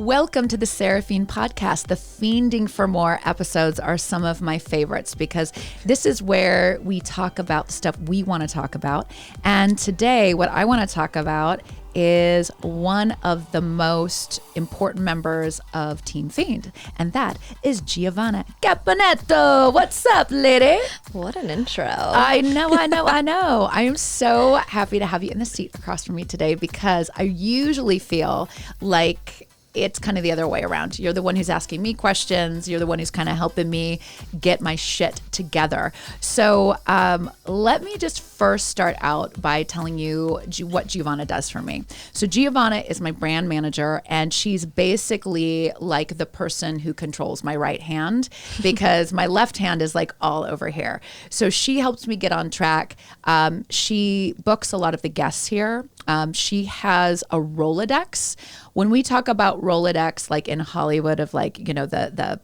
Welcome to the Seraphiend podcast. The Phiending for More episodes are some of my favorites because this is where we talk about the stuff we want to talk about. And today, what I want to talk about is one of the most important members of Team Phiend, and that is Giovanna Caponetto. What's up, lady? What an intro. I know. I am so happy to have you in the seat across from me today because I usually feel like it's kind of the other way around. You're the one who's asking me questions. You're the one who's kind of helping me get my shit together. So let me just first start out by telling you what Giovanna does for me. So Giovanna is my brand manager, and she's basically like the person who controls my right hand because my left hand is like all over here. So she helps me get on track. She books a lot of the guests here. She has a Rolodex. When we talk about Rolodex, like in Hollywood of like, you know, the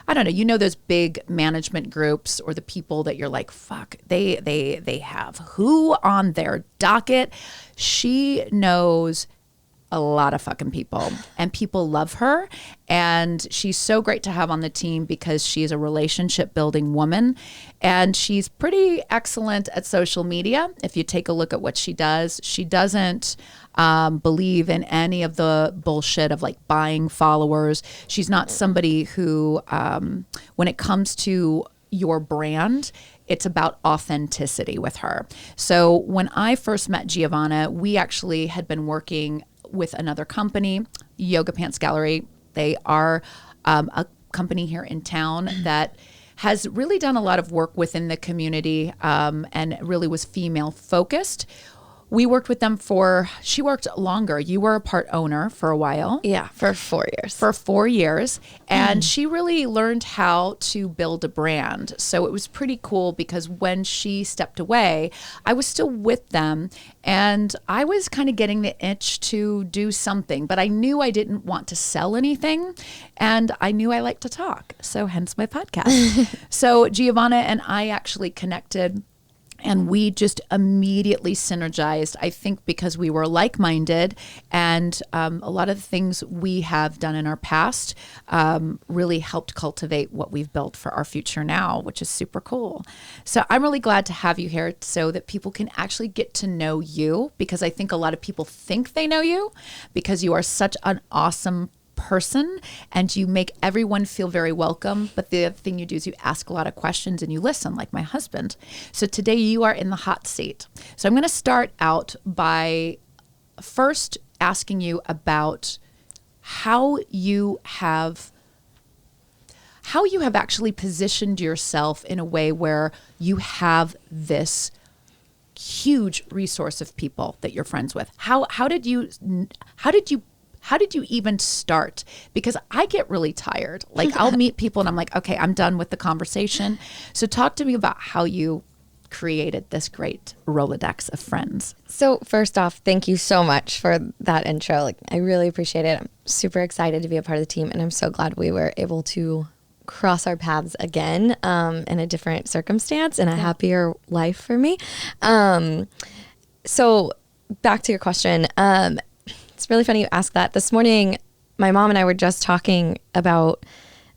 I don't know, you know, those big management groups or the people that you're like, fuck, they have who on their docket? She knows a lot of fucking people, and people love her. And she's so great to have on the team because she's a relationship building woman, and she's pretty excellent at social media. If you take a look at what she does, she doesn't believe in any of the bullshit of like buying followers. She's not somebody who, when it comes to your brand, it's about authenticity with her. So when I first met Giovanna, we actually had been working with another company, Yoga Pants Gallery. They are a company here in town that has really done a lot of work within the community and really was female focused. We worked with them she worked longer. You were a part owner for a while. Yeah, for 4 years. For 4 years. And she really learned how to build a brand. So it was pretty cool because when she stepped away, I was still with them and I was kind of getting the itch to do something, but I knew I didn't want to sell anything and I knew I liked to talk. So hence my podcast. So Giovanna and I actually connected. And we just immediately synergized, I think because we were like-minded, and a lot of the things we have done in our past really helped cultivate what we've built for our future now, which is super cool. So I'm really glad to have you here so that people can actually get to know you, because I think a lot of people think they know you because you are such an awesome person and you make everyone feel very welcome. But the other thing you do is you ask a lot of questions and you listen, like my husband. So today you are in the hot seat. So I'm going to start out by first asking you about how you have actually positioned yourself in a way where you have this huge resource of people that you're friends with. How did you even start? Because I get really tired. Like I'll meet people and I'm like, okay, I'm done with the conversation. So talk to me about how you created this great Rolodex of friends. So first off, thank you so much for that intro. Like I really appreciate it. I'm super excited to be a part of the team, and I'm so glad we were able to cross our paths again in a different circumstance and a happier life for me. So back to your question. It's really funny you ask that. This morning, my mom and I were just talking about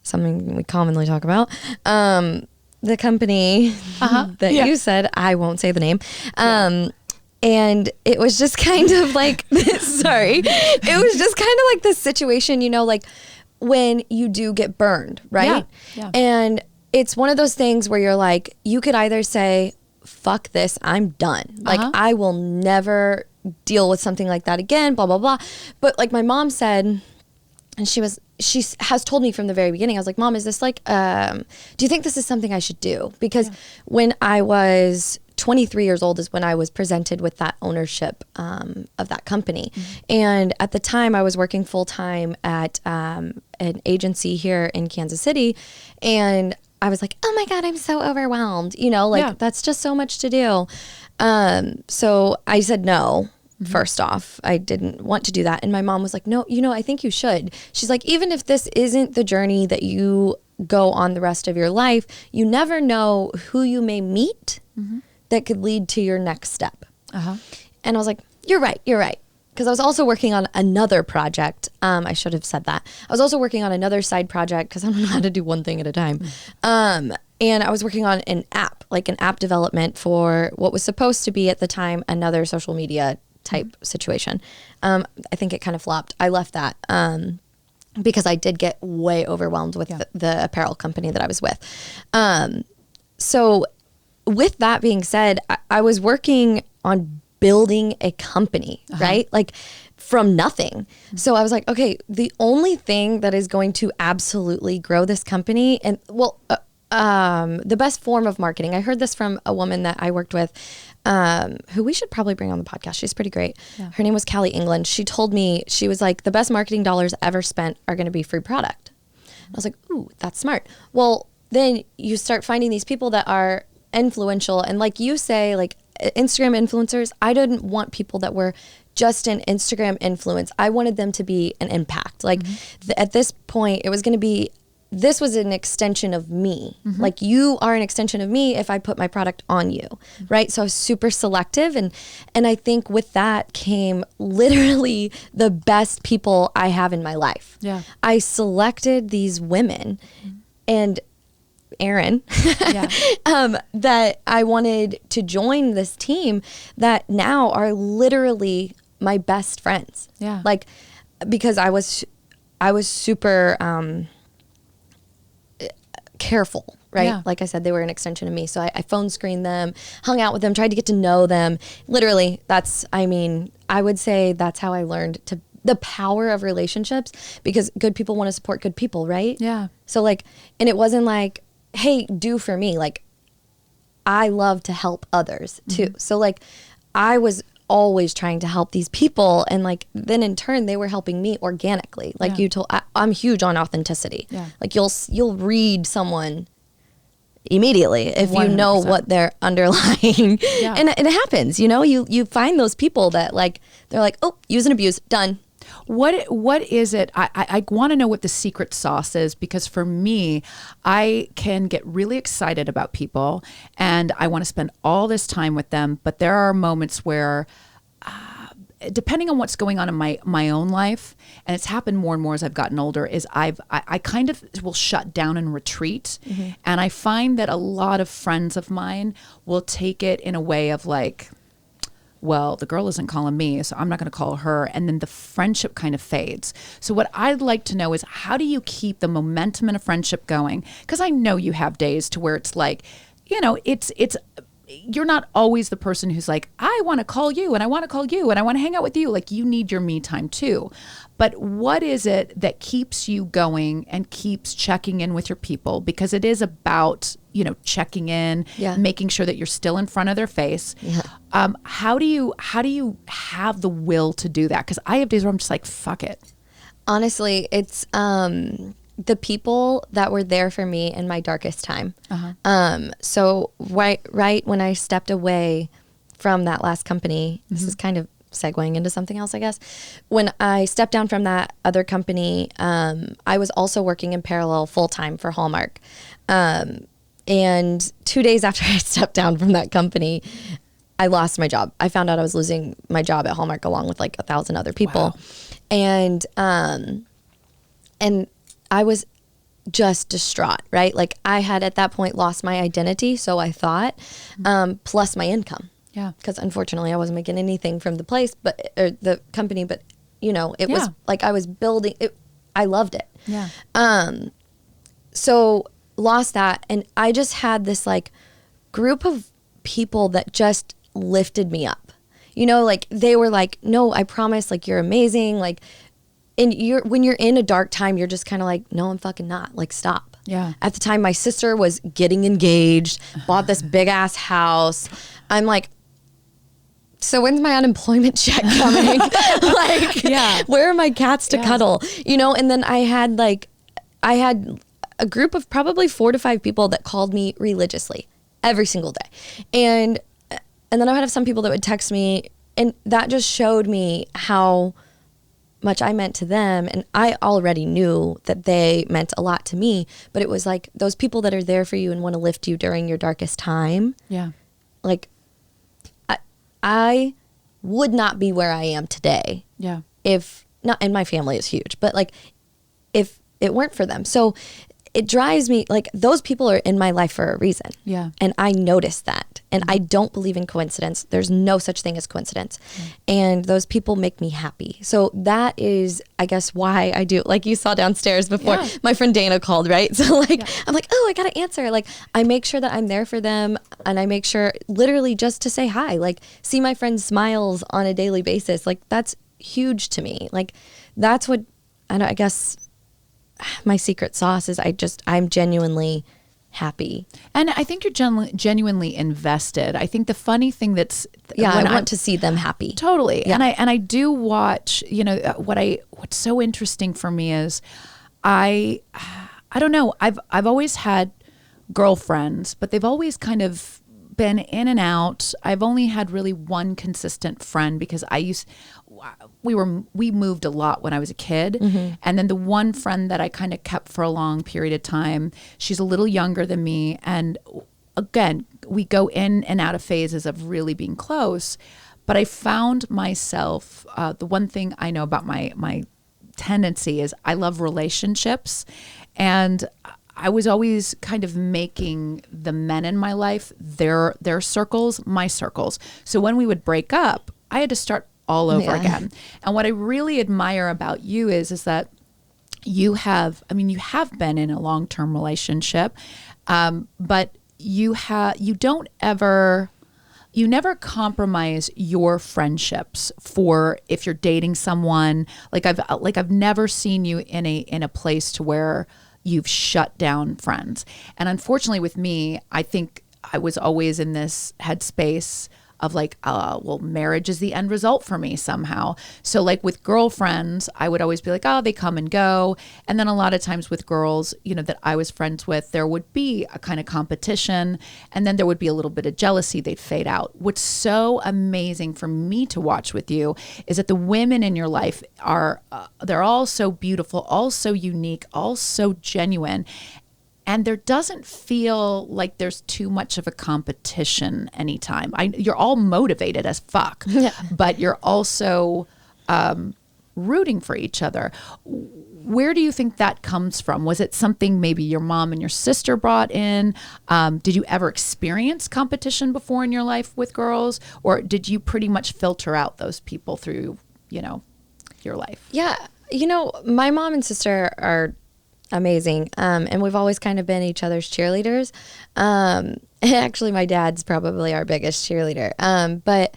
something we commonly talk about. The company that you said, I won't say the name. And it was just kind of like, sorry, it was just kind of like this situation, you know, like when you do get burned, right? Yeah. And it's one of those things where you're like, you could either say, fuck this, I'm done. Like I will never deal with something like that again, blah, blah, blah. But like my mom said, and she has told me from the very beginning, I was like, Mom, is this like, do you think this is something I should do? Because when I was 23 years old is when I was presented with that ownership of that company. And at the time I was working full time at an agency here in Kansas City. And I was like, oh my God, I'm so overwhelmed. You know, like that's just so much to do. So I said no. First off, I didn't want to do that. And my mom was like, no, you know, I think you should. She's like, even if this isn't the journey that you go on the rest of your life, you never know who you may meet that could lead to your next step. And I was like, you're right. because I was also working on another project. I should have said that. I was also working on another side project because I don't know how to do one thing at a time. And I was working on an app, like an app development for what was supposed to be at the time another social media type situation. I think it kind of flopped. I left that because I did get way overwhelmed with the apparel company that I was with. So with that being said, I was working on building a company, right? Like from nothing. So I was like, okay, the only thing that is going to absolutely grow this company and the best form of marketing. I heard this from a woman that I worked with, who we should probably bring on the podcast. She's pretty great. Yeah. Her name was Callie England. She told me, she was like, the best marketing dollars ever spent are going to be free product. I was like, ooh, that's smart. Well, then you start finding these people that are influential. And like you say, like Instagram influencers, I didn't want people that were just an Instagram influence. I wanted them to be an impact. Like at this point, it was going to be, this was an extension of me. Like you are an extension of me if I put my product on you, right? So I was super selective. And I think with that came literally the best people I have in my life. Yeah. I selected these women and Aaron, that I wanted to join this team that now are literally my best friends. Yeah. Like, because I was super, careful, right? Yeah. Like I said, they were an extension of me. So I phone screened them, hung out with them, tried to get to know them. Literally, I would say that's how I learned the power of relationships, because good people want to support good people, right? Yeah. So like, and it wasn't like, hey, do for me. Like, I love to help others too. So like, I was always trying to help these people, and like then in turn they were helping me organically. Like you told, I'm huge on authenticity. Yeah. Like you'll read someone immediately if 100%. You know what they're underlying. Yeah. And it happens, you find those people that like, they're like, oh, use and abuse, done. What is it? I want to know what the secret sauce is, because for me, I can get really excited about people and I want to spend all this time with them. But there are moments where, depending on what's going on in my own life, and it's happened more and more as I've gotten older, is I kind of will shut down and retreat. And I find that a lot of friends of mine will take it in a way of like, well, the girl isn't calling me, so I'm not going to call her. And then the friendship kind of fades. So what I'd like to know is, how do you keep the momentum in a friendship going? Because I know you have days to where it's like, it's you're not always the person who's like, I want to call you and I want to call you and I want to hang out with you. Like, you need your me time too. But what is it that keeps you going and keeps checking in with your people? Because it is about, checking in, making sure that you're still in front of their face. Yeah. How do you have the will to do that? Because I have days where I'm just like, fuck it. Honestly, it's the people that were there for me in my darkest time. So right when I stepped away from that last company, this is kind of segueing into something else, I guess. When I stepped down from that other company, I was also working in parallel full-time for Hallmark. And 2 days after I stepped down from that company, I lost my job. I found out I was losing my job at Hallmark along with like 1,000 other people. Wow. And I was just distraught, right? Like, I had at that point lost my identity, so I thought, plus my income. Yeah. Because unfortunately I wasn't making anything from the place, or the company, but it was like I was building it. I loved it. Yeah. So lost that. And I just had this like group of people that just lifted me up, like they were like, no, I promise, like, you're amazing. Like, and when you're in a dark time, you're just kind of like, no, I'm fucking not. Like, stop. Yeah. At the time, my sister was getting engaged, bought this big ass house. I'm like, so when's my unemployment check coming? Like, where are my cats to cuddle? And then I had a group of probably 4 to 5 people that called me religiously every single day. And then I would have some people that would text me, and that just showed me how much I meant to them. And I already knew that they meant a lot to me, but it was like those people that are there for you and want to lift you during your darkest time. Yeah. Like, I would not be where I am today Yeah. if not, and my family is huge, but like if it weren't for them. So it drives me, like those people are in my life for a reason. Yeah. And I notice that. And I don't believe in coincidence. There's no such thing as coincidence. And those people make me happy. So that is, I guess, why I do, like you saw downstairs before, my friend Dana called, right? So like, I'm like, oh, I got to answer. Like I make sure that I'm there for them. And I make sure literally just to say hi, like see my friends' smiles on a daily basis. Like that's huge to me. Like that's what, I guess my secret sauce is I'm genuinely happy. And I think you're genuinely invested. I think the funny thing that's I want to see them happy. Totally. Yeah. And I do watch, what's so interesting for me is I don't know. I've always had girlfriends, but they've always kind of been in and out. I've only had really one consistent friend because we moved a lot when I was a kid. And then the one friend that I kind of kept for a long period of time, she's a little younger than me. And again, we go in and out of phases of really being close. But I found myself, the one thing I know about my tendency is I love relationships. And I was always kind of making the men in my life their circles, my circles. So when we would break up, I had to start all over again. And what I really admire about you is that you have been in a long-term relationship, but you never compromise your friendships for if you're dating someone. I've never seen you in a place to where you've shut down friends. And unfortunately with me, I think I was always in this headspace of like, well, marriage is the end result for me somehow. So like with girlfriends, I would always be like, oh, they come and go. And then a lot of times with girls, that I was friends with, there would be a kind of competition. And then there would be a little bit of jealousy. They'd fade out. What's so amazing for me to watch with you is that the women in your life are, they're all so beautiful, all so unique, all so genuine. And there doesn't feel like there's too much of a competition anytime. You're all motivated as fuck, but you're also rooting for each other. Where do you think that comes from? Was it something maybe your mom and your sister brought in? Did you ever experience competition before in your life with girls? Or did you pretty much filter out those people through, your life? Yeah. My mom and sister are amazing. And we've always kind of been each other's cheerleaders. Actually, my dad's probably our biggest cheerleader. But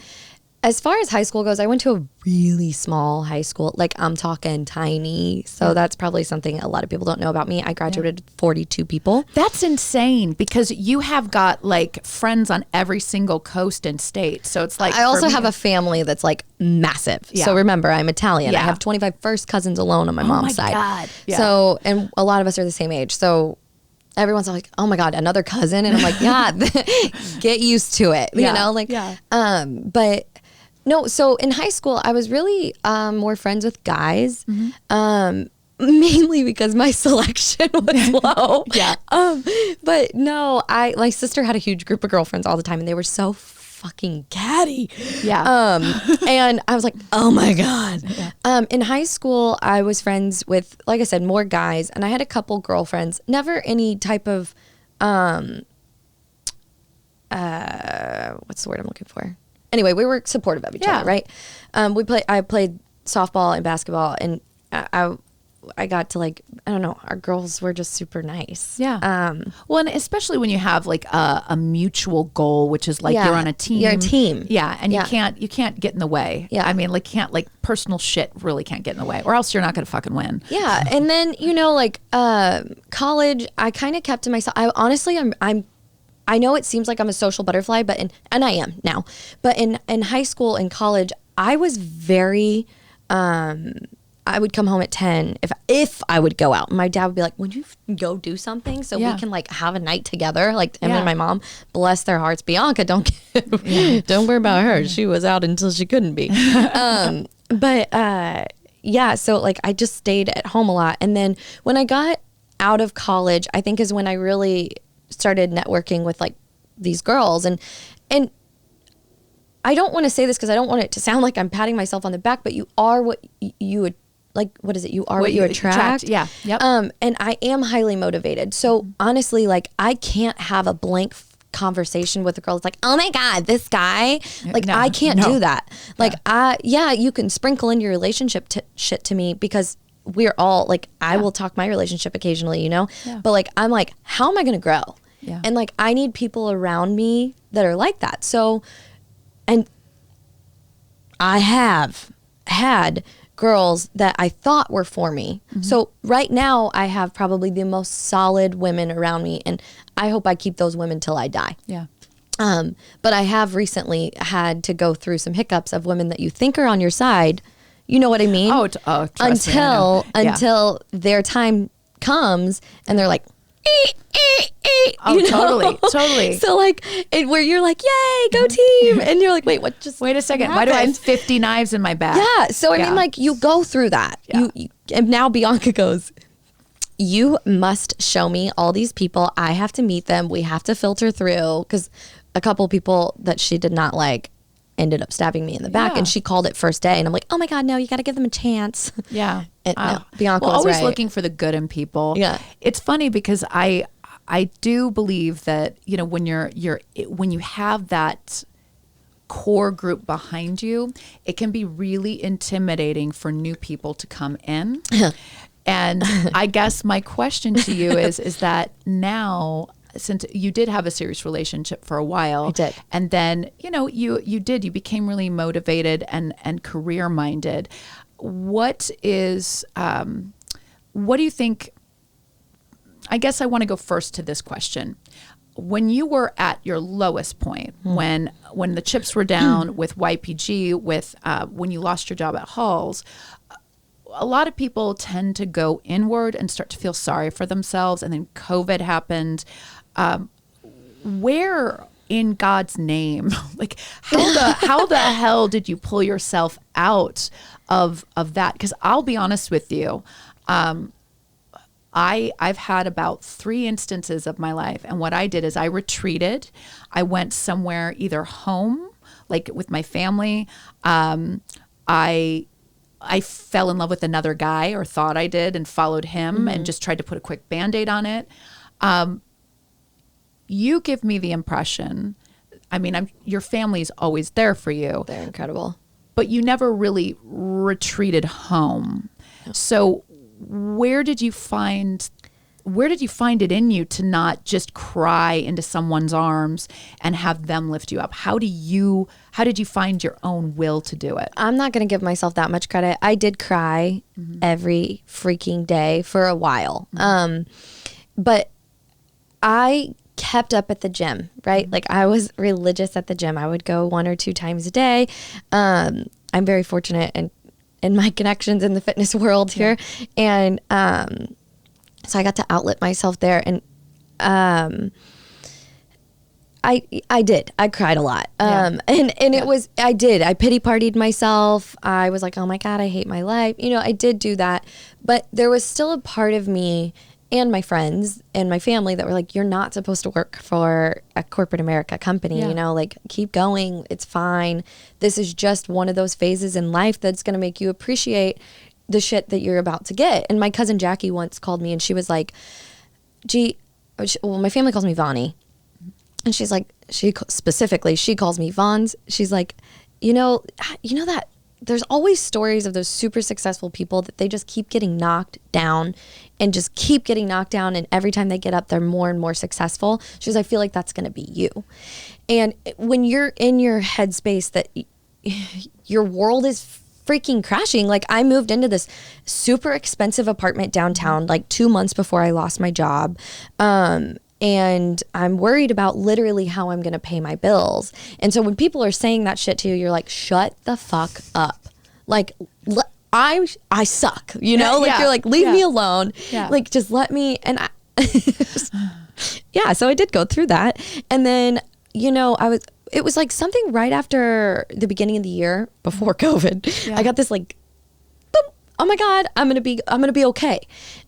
as far as high school goes, I went to a really small high school. Like I'm talking tiny. So that's probably something a lot of people don't know about me. I graduated 42 people. That's insane because you have got like friends on every single coast and state. So it's like I also have a family that's like massive. Yeah. So remember, I'm Italian. I have 25 first cousins alone on my mom's side. God. Yeah. So, and a lot of us are the same age. So everyone's like, oh my God, another cousin. And I'm like, yeah, get used to it. But no, so in high school, I was really more friends with guys, mainly because my selection was low. But no, my sister had a huge group of girlfriends all the time, and they were so fucking catty. And I was like, oh my God. In high school, I was friends with, like I said, more guys, and I had a couple girlfriends, never any type of, what's the word I'm looking for? Anyway, we were supportive of each other, right? I played softball and basketball, and I got to our girls were just super nice. Well, and especially when you have like a mutual goal, which is like you're on a team. You're a team. And you can't get in the way. I mean, personal shit really can't get in the way, or else you're not going to fucking win. And then college, I kind of kept to myself. I know it seems like I'm a social butterfly, and I am now. But in high school and college, I was very, I would come home at 10 if I would go out. My dad would be like, would you go do something so we can have a night together? Like him and my mom, bless their hearts. Bianca, don't worry about her. She was out until she couldn't be. So I just stayed at home a lot. And then when I got out of college, I think is when I really started networking with these girls, and I don't want to say this because I don't want it to sound like I'm patting myself on the back, but you are what you would like. What is it? You are what you attract. Yeah. Yep. And I am highly motivated. So honestly, like I can't have a blank conversation with a girl. It's like, oh my God, this guy, like No, I can't no. do that. Like you can sprinkle in your relationship shit to me because we're all like, I will talk my relationship occasionally, you know, but like, I'm like, how am I going to grow? Yeah. And like, I need people around me that are like that. So, and I have had girls that I thought were for me. So right now I have probably the most solid women around me, and I hope I keep those women till I die. Yeah. But I have recently had to go through some hiccups of women that you think are on your side. You know what I mean? Trust me, I know. Until their time comes and they're like, Totally. So like, where you're like, yay, go team, and you're like, wait, what? Just wait a second. Why do I have 50 knives in my bag? Yeah. So I mean, like, you go through that. Yeah. And now Bianca goes, you must show me all these people. I have to meet them. We have to filter through, because a couple people that she did not like ended up stabbing me in the back, and she called it first day, and I'm like, oh my God, no, you got to give them a chance. Yeah. And no, Bianca was always right. looking for the good in people. Yeah. It's funny because I do believe that, you know, when when you have that core group behind you, it can be really intimidating for new people to come in. And I guess my question to you is that now, since you did have a serious relationship for a while, I did. And then, you know, you became really motivated and career minded. What do you think? I guess I want to go first to this question. When you were at your lowest point, when the chips were down with YPG, when you lost your job at Halls, a lot of people tend to go inward and start to feel sorry for themselves. And then COVID happened. Where in God's name, like how the hell did you pull yourself out of that? Because I'll be honest with you, I've had about 3 instances of my life, and what I did is I retreated. I went somewhere, either home, like with my family. I fell in love with another guy, or thought I did, and followed him and just tried to put a quick Band-Aid on it. You give me the impression, I mean, your family's always there for you. They're incredible. But you never really retreated home. No. So where did you find it in you to not just cry into someone's arms and have them lift you up? How did you find your own will to do it? I'm not going to give myself that much credit. I did cry every freaking day for a while. But I kept up at the gym, right? Like I was religious at the gym. I would go 1 or 2 times a day. I'm very fortunate in my connections in the fitness world here. And so I got to outlet myself there. And I cried a lot. And it was, I pity partied myself. I was like, oh my God, I hate my life. You know, I did do that, but there was still a part of me and my friends and my family that were like, you're not supposed to work for a corporate America company, you know, like keep going. It's fine. This is just one of those phases in life that's going to make you appreciate the shit that you're about to get. And my cousin Jackie once called me and she was like, my family calls me Vonnie. And she's like, she calls me Vons. She's like, you know that there's always stories of those super successful people that they just keep getting knocked down and just keep getting knocked down. And every time they get up, they're more and more successful. She goes, I feel like that's going to be you. And when you're in your headspace that your world is freaking crashing. Like I moved into this super expensive apartment downtown, like 2 months before I lost my job. And I'm worried about literally how I'm going to pay my bills. And so when people are saying that shit to you, you're like, shut the fuck up. Like, I suck, you know? Like, you're like, leave me alone. Yeah. Like, just let me. And so I did go through that. And then, you know, it was like something right after the beginning of the year before COVID. Yeah. I got this like, boom, oh my God, I'm going to be okay.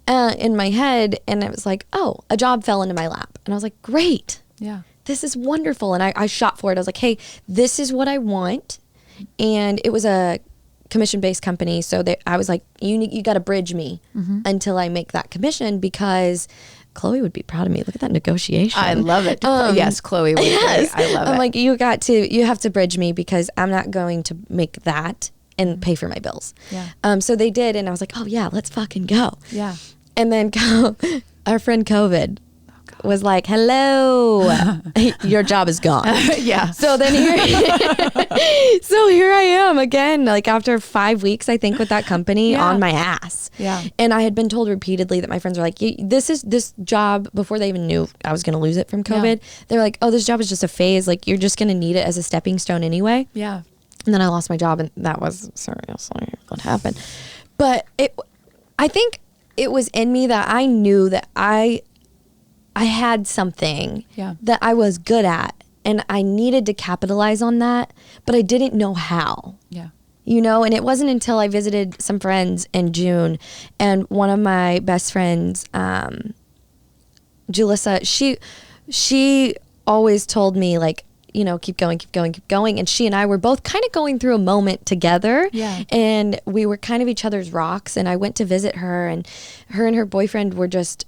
In my head. And it was like, oh, a job fell into my lap. And I was like, great. Yeah. this is wonderful. And I shot for it. I was like, hey, this is what I want. And it was a commission-based company. So I was like, you got to bridge me until I make that commission, because Chloe would be proud of me. Look at that negotiation. I love it. Yes, Chloe would. Yes. I love it. I'm like, you have to bridge me, because I'm not going to make that and pay for my bills. Yeah. So they did. And I was like, oh yeah, let's fucking go. Yeah. And then our friend COVID was like, hello, your job is gone. Yeah. So then here I am again, like after 5 weeks, I think, with that company on my ass. Yeah. And I had been told repeatedly that my friends were like, this job, before they even knew I was going to lose it from COVID, they're like, oh, this job is just a phase. Like, you're just going to need it as a stepping stone anyway. Yeah. And then I lost my job, and that was seriously what happened. But I think it was in me that I knew that I had something that I was good at, and I needed to capitalize on that, but I didn't know how. Yeah. You know, and it wasn't until I visited some friends in June, and one of my best friends, Julissa, she always told me, like, you know, keep going. And she and I were both kind of going through a moment together. Yeah. And we were kind of each other's rocks. And I went to visit her, and her boyfriend were just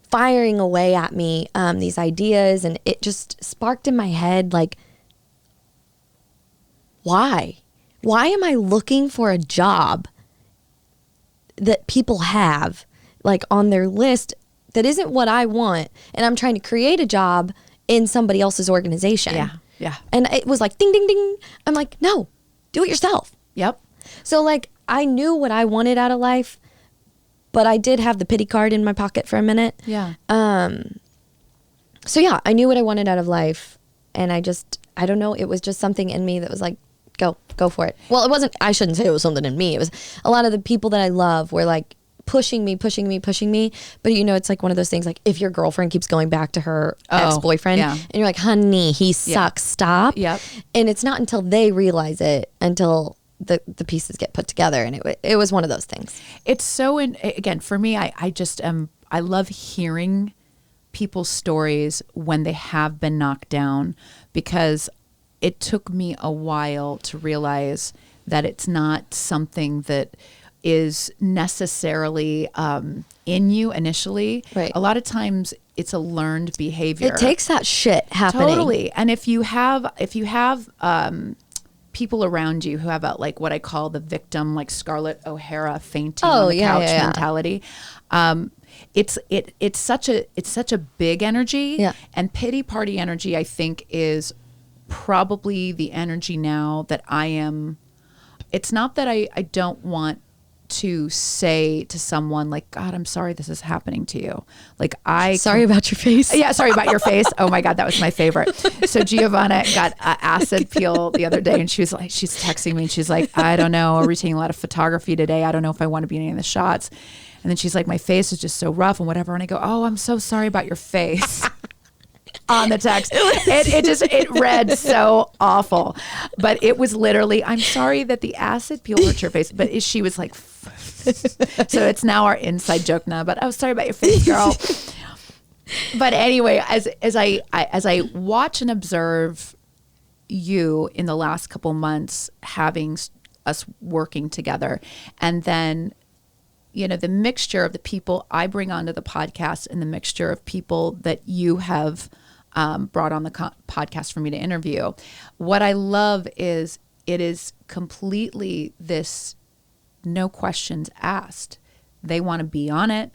firing away at me these ideas. And it just sparked in my head, like, why? Why am I looking for a job that people have, like, on their list that isn't what I want? And I'm trying to create a job in somebody else's organization. Yeah. Yeah. And it was like, ding, ding, ding. I'm like, no, do it yourself. Yep. So, like, I knew what I wanted out of life, but I did have the pity card in my pocket for a minute. Yeah. So yeah, I knew what I wanted out of life, and I don't know, it was just something in me that was like, go for it. Well, I shouldn't say it was something in me. It was a lot of the people that I love were like pushing me. But, you know, it's like one of those things, like, if your girlfriend keeps going back to her ex-boyfriend, and you're like, honey, he sucks, stop. Yep. And it's not until they realize it, until the pieces get put together. And it was one of those things. It's so, again, for me, I just I love hearing people's stories when they have been knocked down, because it took me a while to realize that it's not something that is necessarily in you initially. Right. A lot of times it's a learned behavior. It takes that shit happening. Totally. And if you have people around you who have like what I call the victim, like Scarlett O'Hara fainting on the couch mentality, it's such a big energy. Yeah. And pity party energy, I think, is probably the energy now that I am. It's not that I don't want to say to someone like, God, I'm sorry this is happening to you. Like, sorry about your face. Yeah, sorry about your face. Oh my God, that was my favorite. So Giovanna got acid peel the other day, and she's texting me, and she's like, I don't know, we're taking a lot of photography today. I don't know if I want to be in any of the shots. And then she's like, my face is just so rough and whatever. And I go, oh, I'm so sorry about your face. On the text, it read so awful, but it was literally, I'm sorry that the acid peel hurt your face, but she was like, so it's now our inside joke now, but I was sorry about your face, girl. But anyway, as I watch and observe you in the last couple months, having us working together, and then, you know, the mixture of the people I bring onto the podcast and the mixture of people that you have brought on the podcast for me to interview. What I love is it is completely this no questions asked. They want to be on it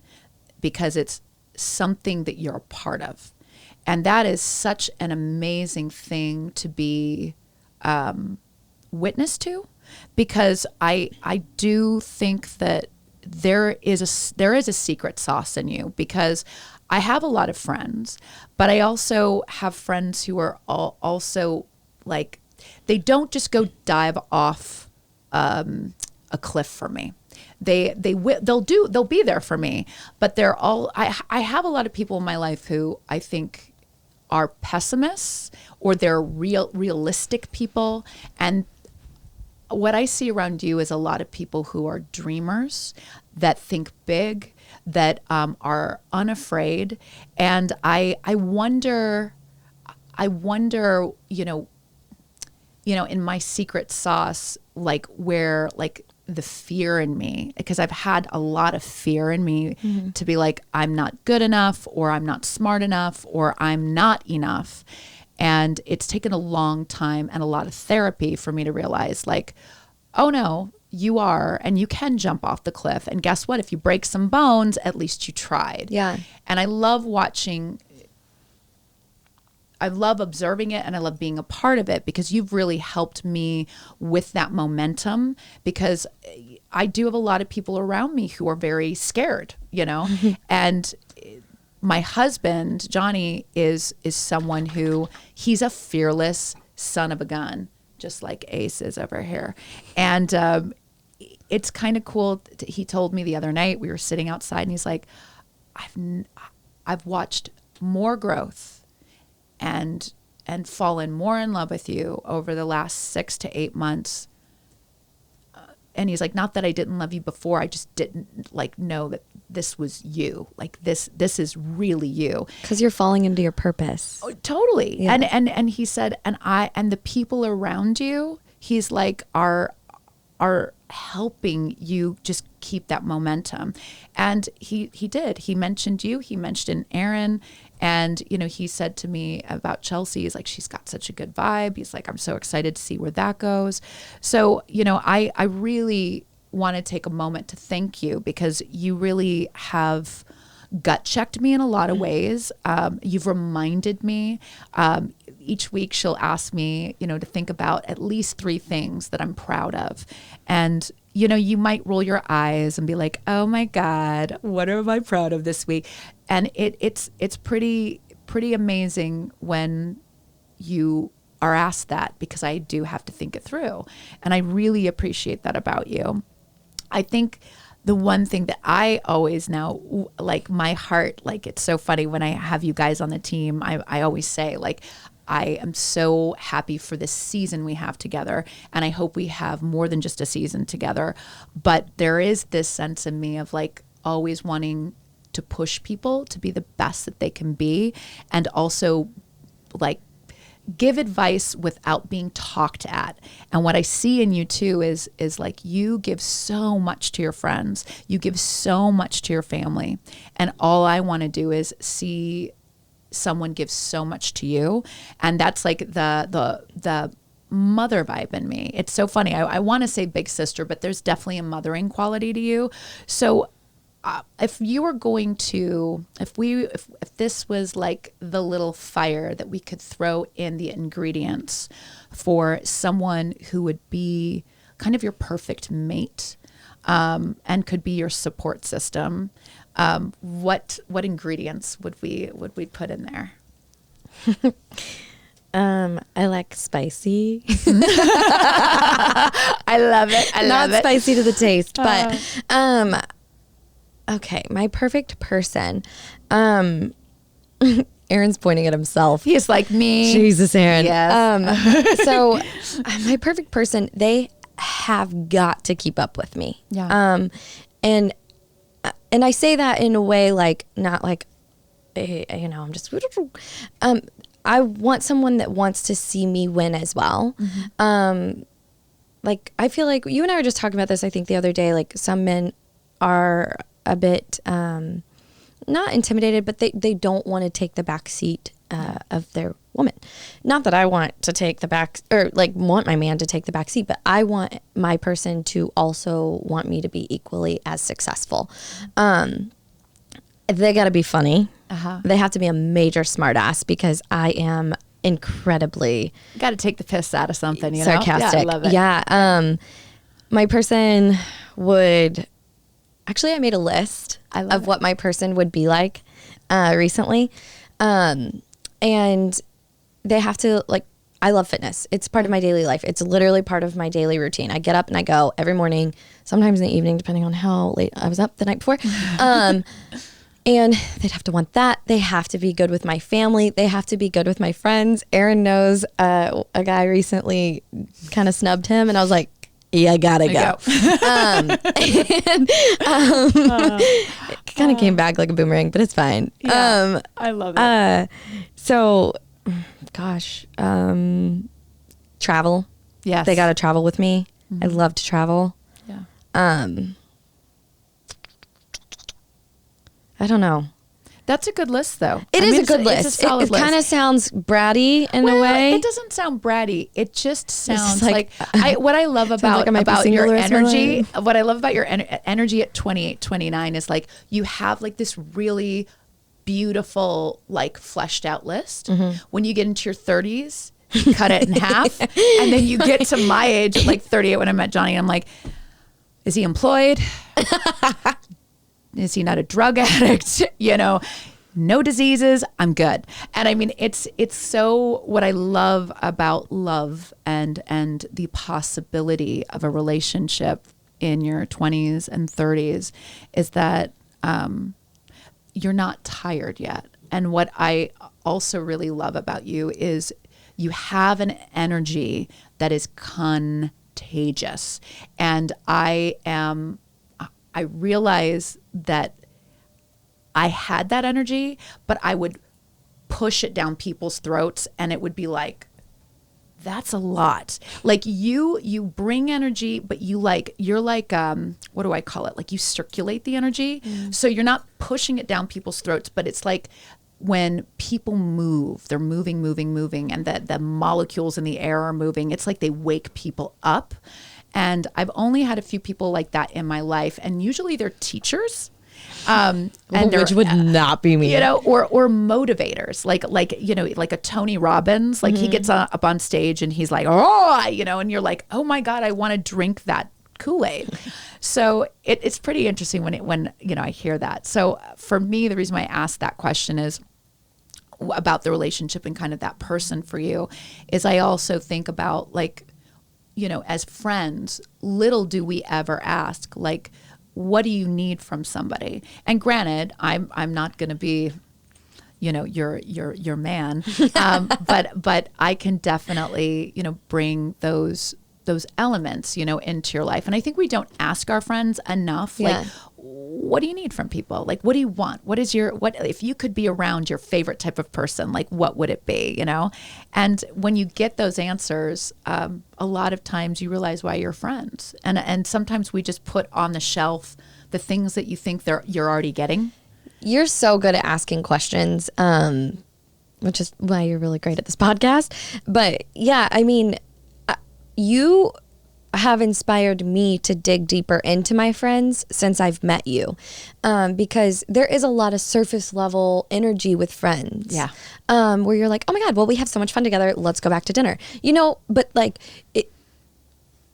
because it's something that you're a part of. And that is such an amazing thing to be witness to, because I do think that there is a secret sauce in you, because I have a lot of friends, but I also have friends who are also like, they don't just go dive off a cliff for me. They'll be there for me, but they're all, I have a lot of people in my life who I think are pessimists, or they're realistic people. And what I see around you is a lot of people who are dreamers, that think big, that are unafraid. And I wonder, I wonder, in my secret sauce, like where like the fear in me, because I've had a lot of fear in me to be like, I'm not good enough, or I'm not smart enough, or I'm not enough. And it's taken a long time and a lot of therapy for me to realize like, oh no, you are, and you can jump off the cliff. And guess what? If you break some bones, at least you tried. Yeah. And I love observing it, and I love being a part of it, because you've really helped me with that momentum, because I do have a lot of people around me who are very scared, and my husband, Johnny, is someone who, he's a fearless son of a gun, just like Ace is over here. And it's kind of cool. He told me the other night, we were sitting outside, and he's like, I've watched more growth and fallen more in love with you over the last 6 to 8 months. And he's like, not that I didn't love you before, I just didn't like know that this was you. Like this is really you. Because you're falling into your purpose. Oh, totally. Yeah. And he said, and the people around you, he's like, are helping you just keep that momentum. And he did. He mentioned you. He mentioned Aaron. And, he said to me about Chelsea, he's like, she's got such a good vibe. He's like, I'm so excited to see where that goes. So, I really want to take a moment to thank you, because you really have gut checked me in a lot of ways. You've reminded me. Each week she'll ask me, to think about at least 3 things that I'm proud of. And, you might roll your eyes and be like, oh my God, what am I proud of this week? And it's pretty amazing when you are asked that, because I do have to think it through. And I really appreciate that about you. I think the one thing that I always now, like my heart, like it's so funny when I have you guys on the team, I always say like, I am so happy for this season we have together. And I hope we have more than just a season together. But there is this sense in me of like always wanting to push people to be the best that they can be. And also like give advice without being talked at. And what I see in you too is like you give so much to your friends. You give so much to your family. And all I want to do is see someone give so much to you. And that's like the mother vibe in me. It's so funny. I want to say big sister, but there's definitely a mothering quality to you. So if you were going to, if this was like the little fire that we could throw in the ingredients for someone who would be kind of your perfect mate, and could be your support system, what ingredients would we put in there? I like spicy. I love it. Not spicy to the taste, but okay, my perfect person. Aaron's pointing at himself. He's like me. Jesus, Aaron. Yes. So my perfect person, they have got to keep up with me. Yeah. And I say that in a way like not like, I'm just. I want someone that wants to see me win as well. Mm-hmm. Like I feel like you and I were just talking about this. I think the other day, like some men are a bit not intimidated, but they don't want to take the back seat of their woman. Not that I want to take the back, or like want my man to take the back seat, but I want my person to also want me to be equally as successful. They got to be funny. Uh-huh. They have to be a major smartass, because I am incredibly got to take the piss out of something. Sarcastic. Yeah, I love it. Yeah. My person would. Actually, I made a list of what my person would be like recently. And they have to, like, I love fitness. It's part of my daily life. It's literally part of my daily routine. I get up and I go every morning, sometimes in the evening, depending on how late I was up the night before. And they'd have to want that. They have to be good with my family. They have to be good with my friends. Aaron knows a guy recently kind of snubbed him, and I was like, yeah, I gotta go. It kind of came back like a boomerang, but it's fine. Yeah, I love it. So Gosh, travel. Yes. They got to travel with me. I love to travel. Yeah. I don't know. That's a good list, though. It is a good list. It's a solid it list. kind of sounds bratty in a way. It doesn't sound bratty. It just sounds like- what I love about, like I might be about single your the rest of my energy. life. What I love about your energy at 28, 29 is like you have like this really beautiful, like fleshed out list. When you get into your 30s, you cut it in half. And then you get to my age at like 38 when I met Johnny. I'm like, is he employed? Is he not a drug addict? You know, no diseases. I'm good. And I mean, it's so what I love about love and the possibility of a relationship in your 20s and 30s is that you're not tired yet. And what I also really love about you is you have an energy that is contagious. And I realize that I had that energy, but I would push it down people's throats and it would be like, that's a lot. Like you bring energy, but you're like, what do I call it? Like you circulate the energy. So you're not pushing it down people's throats, but it's like when people move, they're moving, and the molecules in the air are moving. It's like they wake people up. And I've only had a few people like that in my life. And usually they're teachers. And which would not be me. You know, or motivators, like, you know, like a Tony Robbins, like he gets up on stage and he's like, oh, you know, and you're like, oh my God, I want to drink that Kool-Aid. So it's pretty interesting when, you know, I hear that. So for me, the reason why I asked that question is about the relationship and kind of that person for you is I also think about like, you know, as friends, little do we ever ask, like, what do you need from somebody? And granted, I'm not going to be, you know, your man, but I can definitely, you know, bring those elements, you know, into your life. And I think we don't ask our friends enough, like, what do you need from people? Like, what do you want? What if you could be around your favorite type of person, like, what would it be, you know? And when you get those answers, a lot of times you realize why you're friends. And sometimes we just put on the shelf the things that you think you're already getting. You're so good at asking questions, which is why you're really great at this podcast. But yeah, I mean, you have inspired me to dig deeper into my friends since I've met you, because there is a lot of surface level energy with friends. Yeah. Where you're like, oh my God, well, we have so much fun together. Let's go back to dinner, you know, but like,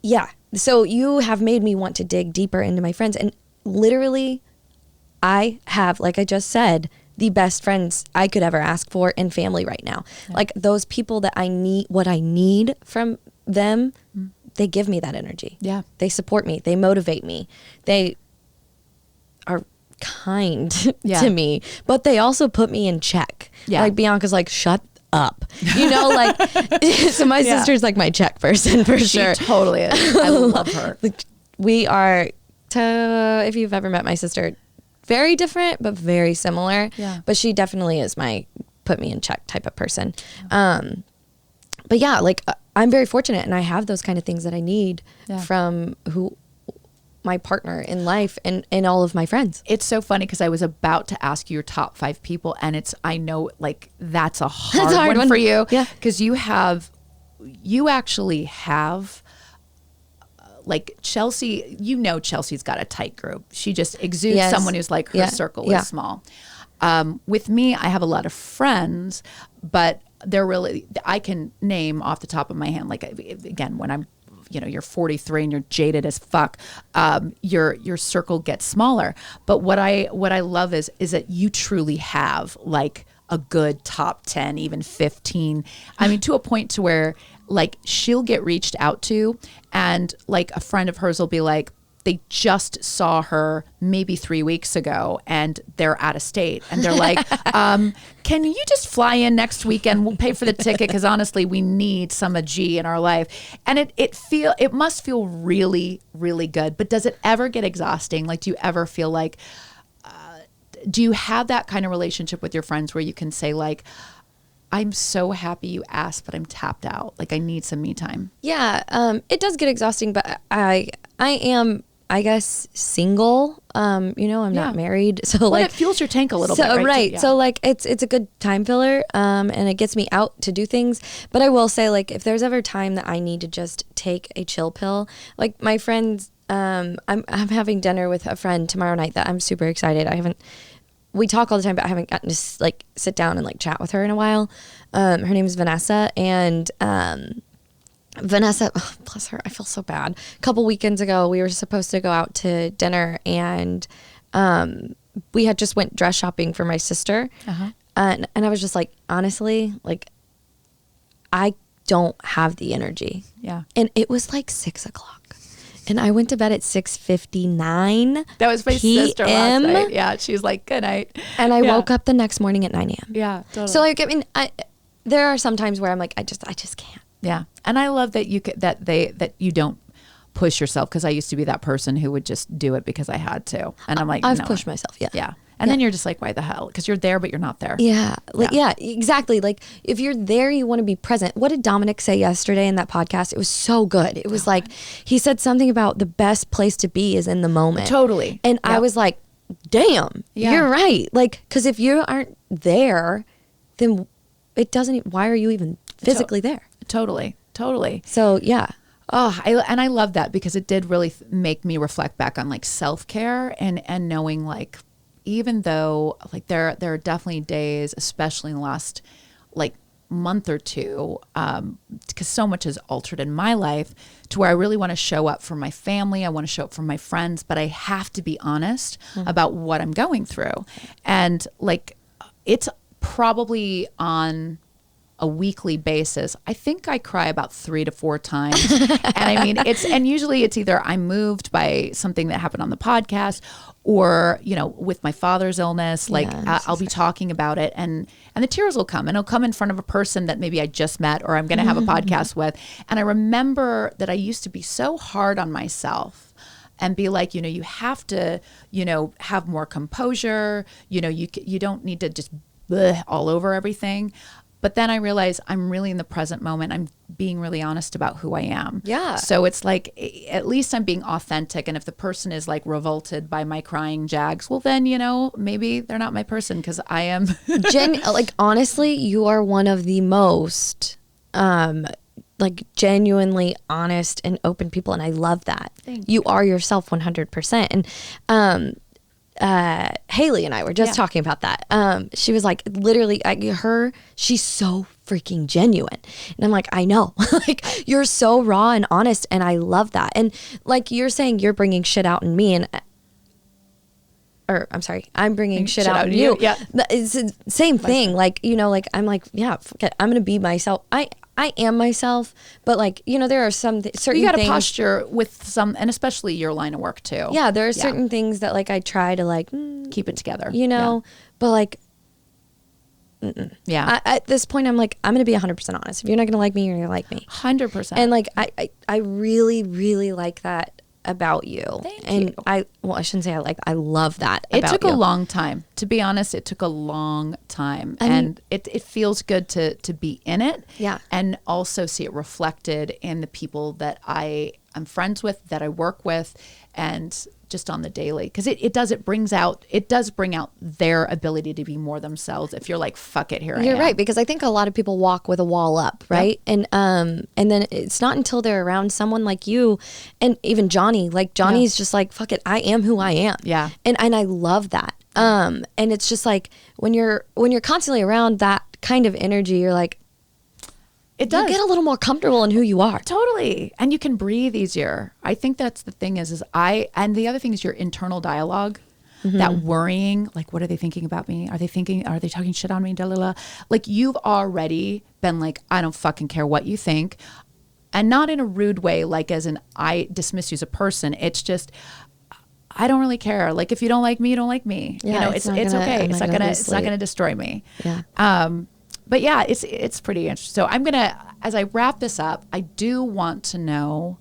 yeah. So you have made me want to dig deeper into my friends. And literally I have, like I just said, the best friends I could ever ask for in family right now. Yeah. Like those people that I need, what I need from them, they give me that energy. Yeah. They support me. They motivate me. They are kind to me, but they also put me in check. Yeah. Like Bianca's like, shut up. You know, like, so my sister's like my check person for sure. She totally is. I love her. We are, if you've ever met my sister, very different, but very similar. Yeah. But she definitely is my put me in check type of person. But yeah, like I'm very fortunate and I have those kind of things that I need from my partner in life and all of my friends. It's so funny because I was about to ask you your top 5 people and I know like that's a hard one for you. Yeah. Because you actually have like Chelsea, you know, Chelsea's got a tight group. She just exudes someone who's like her circle is small. With me, I have a lot of friends, but they're really, I can name off the top of my hand, like again, when I'm, you know, you're 43 and you're jaded as fuck, your circle gets smaller. But what I love is that you truly have like a good top 10, even 15. I mean, to a point to where like she'll get reached out to and like a friend of hers will be like, they just saw her maybe 3 weeks ago and they're out of state. And they're like, can you just fly in next weekend? We'll pay for the ticket because honestly, we need some G in our life. And it must feel really, really good. But does it ever get exhausting? Like, do you ever feel like, do you have that kind of relationship with your friends where you can say like, I'm so happy you asked, but I'm tapped out. Like I need some me time. Yeah. It does get exhausting, but I am, I guess, single. I'm not married. So well, like it fuels your tank a little bit. Right. Yeah. So like it's a good time filler. And it gets me out to do things. But I will say, like, if there's ever time that I need to just take a chill pill, like my friends, I'm having dinner with a friend tomorrow night that I'm super excited. We talk all the time, but I haven't gotten to like sit down and like chat with her in a while. Her name is Vanessa, and Vanessa, oh, bless her, I feel so bad. A couple weekends ago, we were supposed to go out to dinner, and we had just went dress shopping for my sister, and I was just like, honestly, like, I don't have the energy. Yeah. And it was like 6:00. And I went to bed at 6:59. That was my sister last night. Yeah, she was like, good night. And I woke up the next morning at 9 a.m. Yeah, totally. So like, I mean, there are some times where I'm like, I just can't. Yeah, and I love that that you don't push yourself, because I used to be that person who would just do it because I had to, and I'm like, I've pushed myself. Yeah. Yeah. And then you're just like, why the hell? Because you're there, but you're not there. Yeah. Like, yeah, exactly. Like if you're there, you want to be present. What did Dominic say yesterday in that podcast? It was so good. It was like, he said something about the best place to be is in the moment. Totally. And I was like, damn, you're right. Like, because if you aren't there, then it doesn't, why are you even physically there? Totally. So yeah. Oh, I love that, because it did really make me reflect back on like self-care and knowing like, even though like there are definitely days, especially in the last like month or two, because so much has altered in my life, to where I really want to show up for my family. I want to show up for my friends, but I have to be honest about what I'm going through. And like, it's probably on a weekly basis, I think I cry about 3 to 4 times. And I mean, and usually it's either I'm moved by something that happened on the podcast, or, with my father's illness, like I'll be talking about it, and the tears will come, and it'll come in front of a person that maybe I just met, or I'm going to have a podcast with. And I remember that I used to be so hard on myself and be like, you have to, have more composure. You don't need to just bleh all over everything. But then I realized I'm really in the present moment. I'm being really honest about who I am. Yeah. So it's like, at least I'm being authentic. And if the person is like revolted by my crying jags, well then, maybe they're not my person, because I am. Like, honestly, you are one of the most like genuinely honest and open people. And I love that. Thank you. Are yourself 100%. And Haley and I were just talking about that. She was like, literally, she's so freaking genuine. And I'm like, I know, like, you're so raw and honest, and I love that. And like you're saying, you're bringing shit out in me, I'm sorry, I'm bringing shit out in you. Yeah. It's the same thing. Like, like, I'm like, yeah, forget, I'm going to be myself. I am myself, but like, there are some certain you got things. to posture with some, and especially your line of work too. Yeah, there are certain things that like I try to like keep it together, but like, yeah. At this point, I'm like, I'm going to be 100% honest. If you're not going to like me, you're going to like me. 100%. And like, I really, really like that about you. Thank and you. I shouldn't say I love that it about took you. a long time, to be honest. It took a long time. And it feels good to be in it. Yeah. And also see it reflected in the people that I am friends with, that I work with, and just on the daily, because it does bring out their ability to be more themselves. If you're like, fuck it, here I am. You're right, because I think a lot of people walk with a wall up, right? Yep. And then it's not until they're around someone like you, and even Johnny. Like Johnny's just like, fuck it, I am who I am. Yeah. And I love that. And it's just like when you're constantly around that kind of energy, you're like, it does. You get a little more comfortable in who you are. Totally. And you can breathe easier. I think that's the thing and the other thing is your internal dialogue, that worrying, like, what are they thinking about me? Are they talking shit on me? Like, you've already been like, I don't fucking care what you think. And not in a rude way, like as in I dismiss you as a person. It's just, I don't really care. Like, if you don't like me, you don't like me. Yeah, it's okay. It's not gonna destroy me. Yeah. But yeah, it's pretty interesting. So I'm gonna, as I wrap this up, I do want to know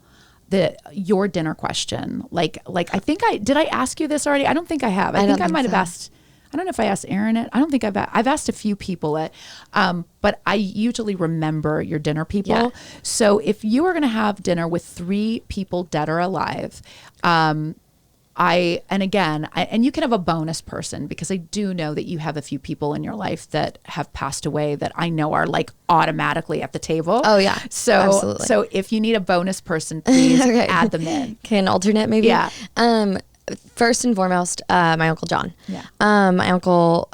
your dinner question. Like I think did I ask you this already? I don't think I have. I think I might have asked I don't know if I asked Aaron it. I don't think I've asked a few people it, but I usually remember your dinner people. Yeah. So if you are going to have dinner with 3 people dead or alive, and you can have a bonus person, because I do know that you have a few people in your life that have passed away that I know are like automatically at the table. Oh yeah. So if you need a bonus person, please add them in. Can alternate maybe? Yeah. First and foremost, my Uncle John. Yeah. My uncle,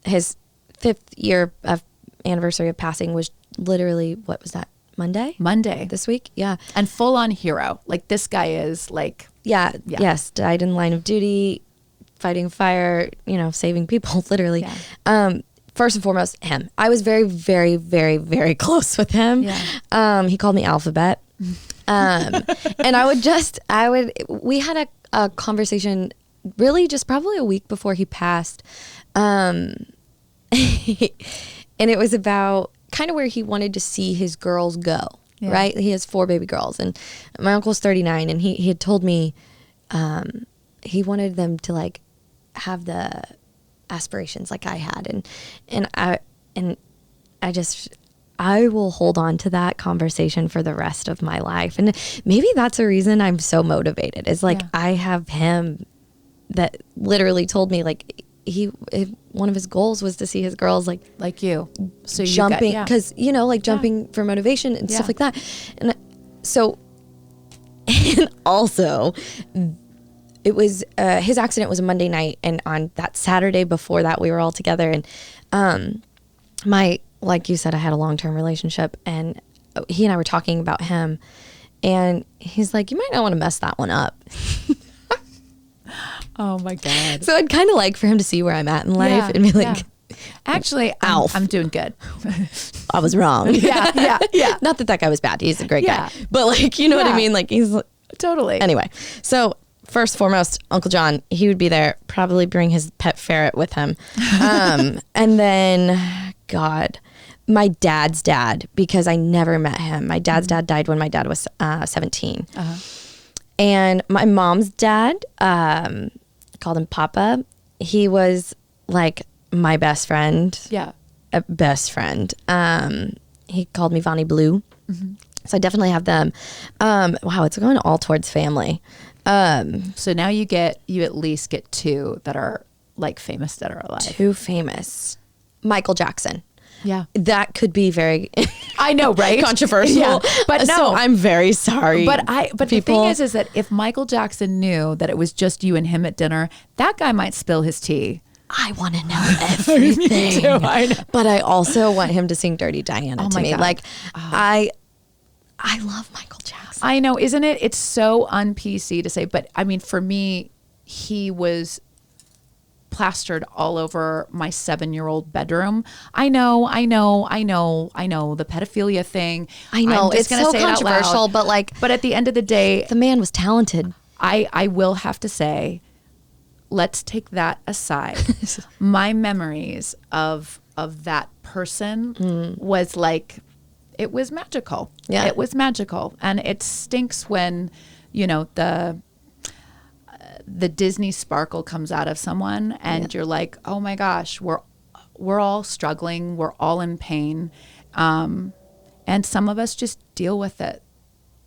his 5th year of anniversary of passing was literally, what was that? Monday this week. Yeah. And full on hero. Like, this guy is like, yes. Died in the line of duty, fighting fire, saving people, literally. Yeah. First and foremost, him. I was very, very, very, very close with him. Yeah. He called me Alphabet. And we had a conversation really just probably a week before he passed. And it was about kind of where he wanted to see his girls go, right? He has 4 baby girls, and my uncle's 39, and he had told me he wanted them to like have the aspirations like I had, and I will hold on to that conversation for the rest of my life. And maybe that's a reason I'm so motivated, is like, I have him that literally told me, like, one of his goals was to see his girls like you, so jumping, because like jumping for motivation and stuff like that. And so, and also, it was his accident was a Monday night, and on that Saturday before that, we were all together, and like you said, I had a long-term relationship, and he and I were talking about him, and he's like, you might not want to mess that one up. Oh my God. So I'd kind of like for him to see where I'm at in life and be like, actually, Alf, I'm doing good. I was wrong. Yeah. Not that guy was bad. He's a great guy. But like, you know what I mean? Like, he's totally. Anyway, so first and foremost, Uncle John, he would be there, probably bring his pet ferret with him. And then, God, my dad's dad, because I never met him. My dad's dad died when my dad was 17. Uh-huh. And my mom's dad, called him Papa. He was like my best friend. Yeah. A best friend. He called me Vonnie Blue. Mm-hmm. So I definitely have them. Wow, it's going all towards family. So now you at least get 2 that are like famous that are alive. 2 famous. Michael Jackson. Yeah. That could be very I know, right? Controversial. Yeah. But no, so I'm very sorry. But the thing is that if Michael Jackson knew that it was just you and him at dinner, that guy might spill his tea. I want to know everything. Me too, I know. But I also want him to sing Dirty Diana to me. God. Like, I love Michael Jackson. I know, isn't it? It's so un-PC to say, but I mean, for me, he was plastered all over my 7-year-old bedroom. I know the pedophilia thing. I know, it's so controversial, but at the end of the day, the man was talented. I will have to say, let's take that aside. My memories of that person was like, it was magical. Yeah. It was magical. And it stinks when, the Disney sparkle comes out of someone and you're like, oh my gosh, we're all struggling. We're all in pain. And some of us just deal with it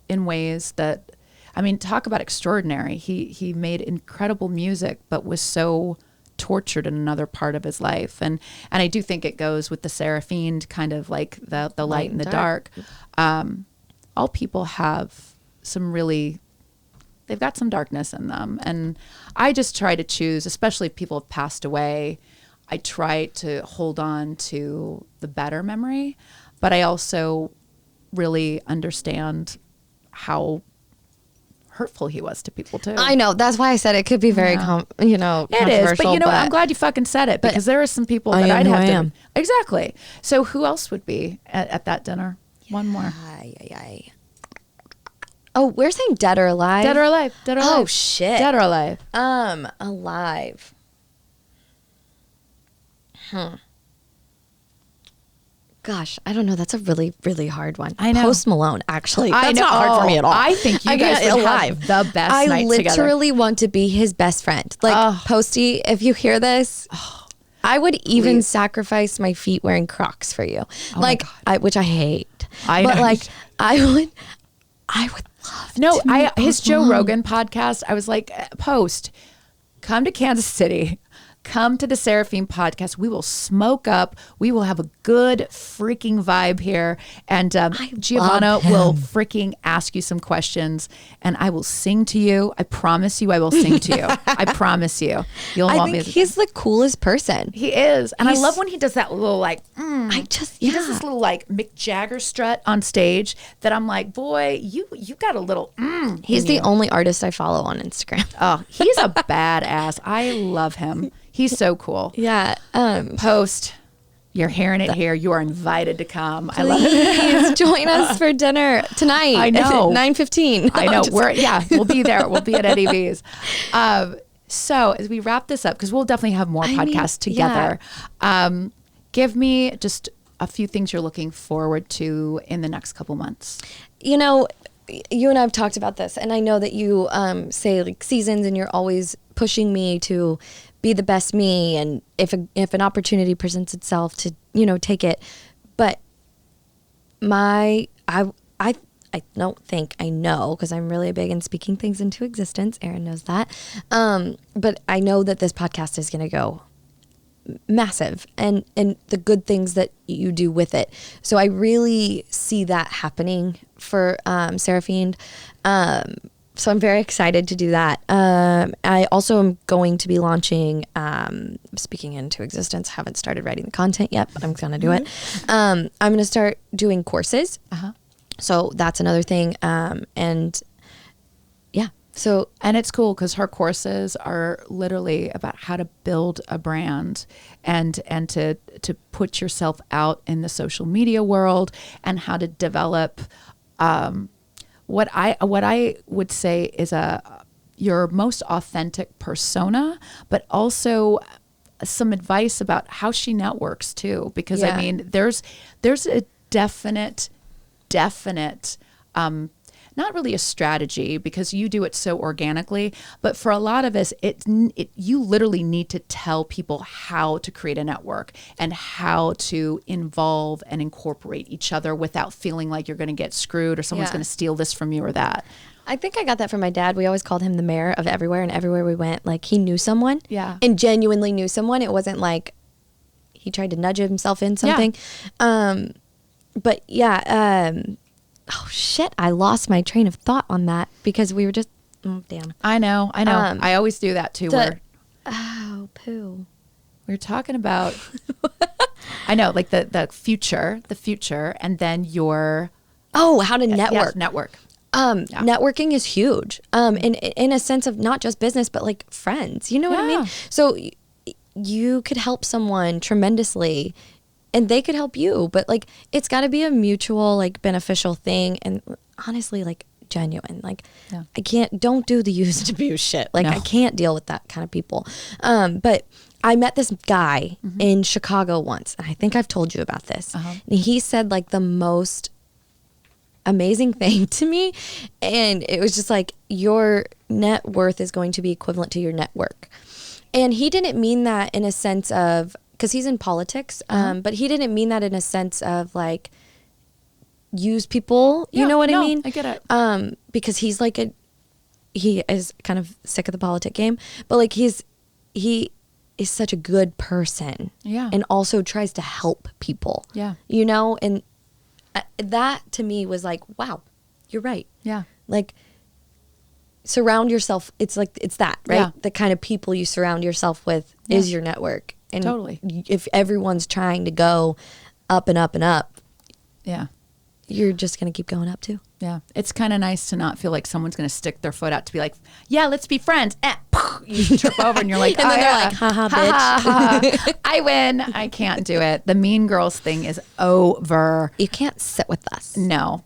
in ways that, I mean, talk about extraordinary. He made incredible music, but was so tortured in another part of his life. And I do think it goes with the Seraphiend, kind of like the light and the dark. All people have they've got some darkness in them. And I just try to choose, especially if people have passed away, I try to hold on to the better memory, but I also really understand how hurtful he was to people too. I know. That's why I said it could be very, it is. But I'm glad you fucking said it, because there are some people that I'd have to. Exactly. So who else would be at that dinner? One more. Oh, we're saying dead or alive? Dead or alive. Dead or alive. Oh, shit. Dead or alive. Alive. Gosh, I don't know. That's a really, really hard one. I know. Post Malone, actually. That's not hard for me at all. I think you guys would have the best night together. I literally want to be his best friend. Like, Posty, if you hear this, I would even sacrifice my feet wearing Crocs for you. Like, which I hate. But like, I would love to. His Joe Rogan podcast, I was like, come to Kansas City. Come to the Seraphiend podcast. We will smoke up. We will have a good freaking vibe here. And Giovanna will freaking ask you some questions and I will sing to you. I promise you I will sing to you. I promise you. I think he's the coolest person. He is. And I love when he does that little like, he does this little like Mick Jagger strut on stage that I'm like, boy, you got a little He's the only artist I follow on Instagram. Oh, he's a badass. I love him. He's so cool. Yeah. Post, you're hearing it here. You are invited to come. Please, I love it. Join us for dinner tonight. I know. At 9:15. I know. We'll be there. We'll be at Eddie V's. So as we wrap this up, because we'll definitely have more podcasts together. Yeah. Give me just a few things you're looking forward to in the next couple months. You know, you and I have talked about this, and I know that you say like seasons, and you're always pushing me to be the best me, and if an opportunity presents itself to, take it. But I don't think I know, because I'm really big in speaking things into existence. Erin knows that. But I know that this podcast is going to go massive, and the good things that you do with it. So I really see that happening for Seraphiend. So I'm very excited to do that. I also am going to be launching, speaking into existence, haven't started writing the content yet, but I'm going to do it. I'm going to start doing courses. So that's another thing. And yeah. And it's cool because her courses are literally about how to build a brand and to put yourself out in the social media world, and how to develop, what I would say is your most authentic persona, but also some advice about how she networks too. Because I mean, there's a definite, not really a strategy, because you do it so organically, but for a lot of us, you literally need to tell people how to create a network and how to involve and incorporate each other without feeling like you're going to get screwed or someone's going to steal this from you or that. I think I got that from my dad. We always called him the mayor of everywhere, and everywhere we went, like, he knew someone. Yeah. And genuinely knew someone. It wasn't like he tried to nudge himself in something. Yeah. But yeah, oh shit, I lost my train of thought on that because we were just, damn. I know. I always do that too. Poo. We're talking about, I know, like the future, and then your. Oh, how to network. Yes, network. Networking is huge. In a sense of not just business, but like friends, you know what I mean? So you could help someone tremendously, and they could help you, but like, it's got to be a mutual, like, beneficial thing. And honestly, like, genuine, like, don't do the use and abuse shit. Like, I can't deal with that kind of people. But I met this guy in Chicago once, and I think I've told you about this. And he said like the most amazing thing to me. And it was just like, your net worth is going to be equivalent to your network. And he didn't mean that in a sense of, because he's in politics, but he didn't mean that in a sense of like use people, you know what I mean? I get it. Because he's like he is kind of sick of the politic game, but like he is such a good person, and also tries to help people, you know, and that to me was like, wow, you're right, like surround yourself. It's like it's that right, the kind of people you surround yourself with is your network. And totally. If everyone's trying to go up and up and up, you're just going to keep going up too. Yeah. It's kind of nice to not feel like someone's going to stick their foot out to be like, yeah, let's be friends. You trip over and you're like, and then they're like, haha, bitch. I win. I can't do it. The Mean Girls thing is over. You can't sit with us. No.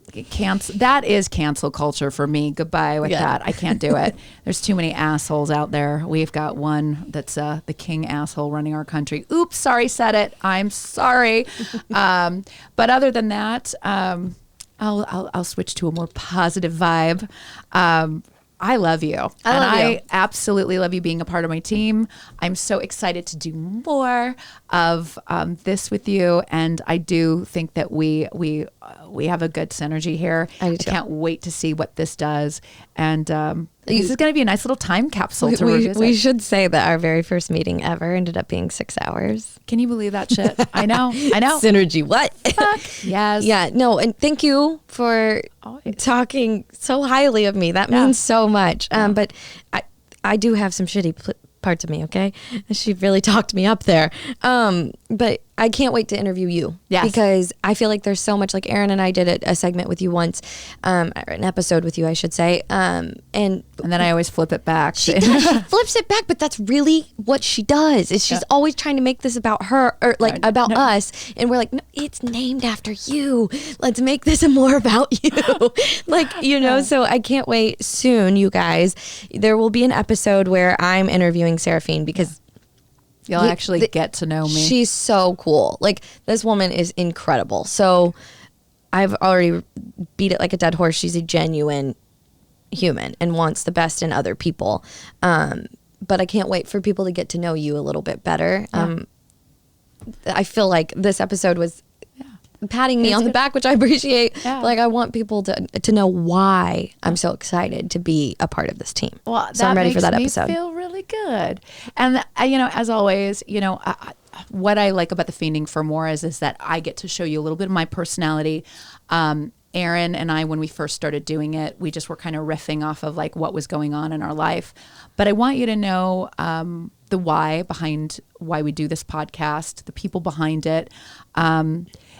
That is cancel culture for me. Goodbye with that. I can't do it. There's too many assholes out there. We've got one that's the king asshole running our country. Oops, sorry, said it. I'm sorry. But other than that, I'll switch to a more positive vibe. I love you. I love you. I absolutely love you being a part of my team. I'm so excited to do more of this with you. And I do think that we have a good synergy here. I do too. Can't wait to see what this does. And this is going to be a nice little time capsule to revisit. We should say that our very first meeting ever ended up being 6 hours. Can you believe that shit? I know. Synergy, what? Fuck. Yes. Yeah, no, and thank you for talking so highly of me. That means so much. But I do have some shitty parts of me, okay? She really talked me up there. But I can't wait to interview you. Yes. Because I feel like there's so much, like Erin and I did a segment with you once, an episode with you, I should say. And then I always flip it back. She flips it back, but that's really what she does. Is she's always trying to make this about her or like about us, and we're like, no, it's named after you. Let's make this more about you. Like, you know. So I can't wait. Soon, you guys, there will be an episode where I'm interviewing Seraphine because you'll actually get to know me. She's so cool. Like, this woman is incredible. So I've already beat it like a dead horse. She's a genuine human and wants the best in other people. But I can't wait for people to get to know you a little bit better. I feel like this episode was patting me on the back, which I appreciate. Yeah. Like, I want people to know why I'm so excited to be a part of this team. Well, so I'm ready for that episode. That makes me feel really good. And as always, what I like about the Phiending for More is that I get to show you a little bit of my personality. Erin and I, when we first started doing it, we just were kind of riffing off of like what was going on in our life. But I want you to know the why behind why we do this podcast, the people behind it.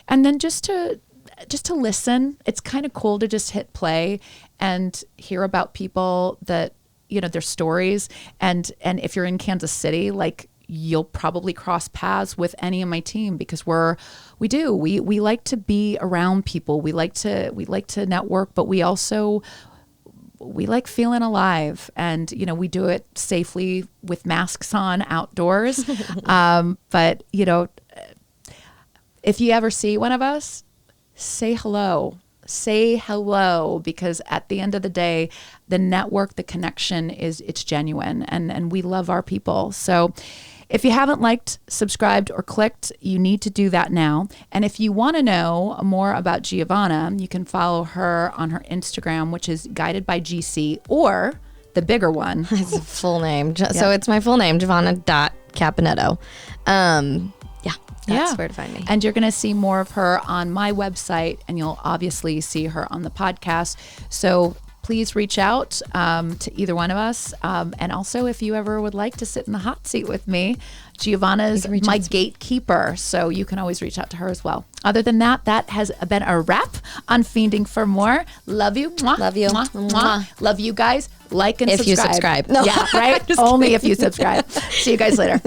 And then just to listen. It's kind of cool to just hit play and hear about people that, their stories. And if you're in Kansas City, like, you'll probably cross paths with any of my team because we like to be around people. We like to network, but we like feeling alive, and we do it safely with masks on outdoors. But if you ever see one of us, say hello, because at the end of the day, the network, the connection it's genuine, and we love our people. So if you haven't liked, subscribed, or clicked, you need to do that now. And if you want to know more about Giovanna, you can follow her on her Instagram, which is Guided by GC, or the bigger one. It's a full name. So it's my full name, Giovanna.Caponetto. That's where to find me. And you're going to see more of her on my website, and you'll obviously see her on the podcast. So please reach out to either one of us. And also, if you ever would like to sit in the hot seat with me, Giovanna's my gatekeeper. So you can always reach out to her as well. Other than that, that has been a wrap on Phiending for More. Love you. Mwah, love you. Mwah, mwah. Love you guys. Like and subscribe. If you subscribe. No. Yeah, right? Only if you subscribe. See you guys later.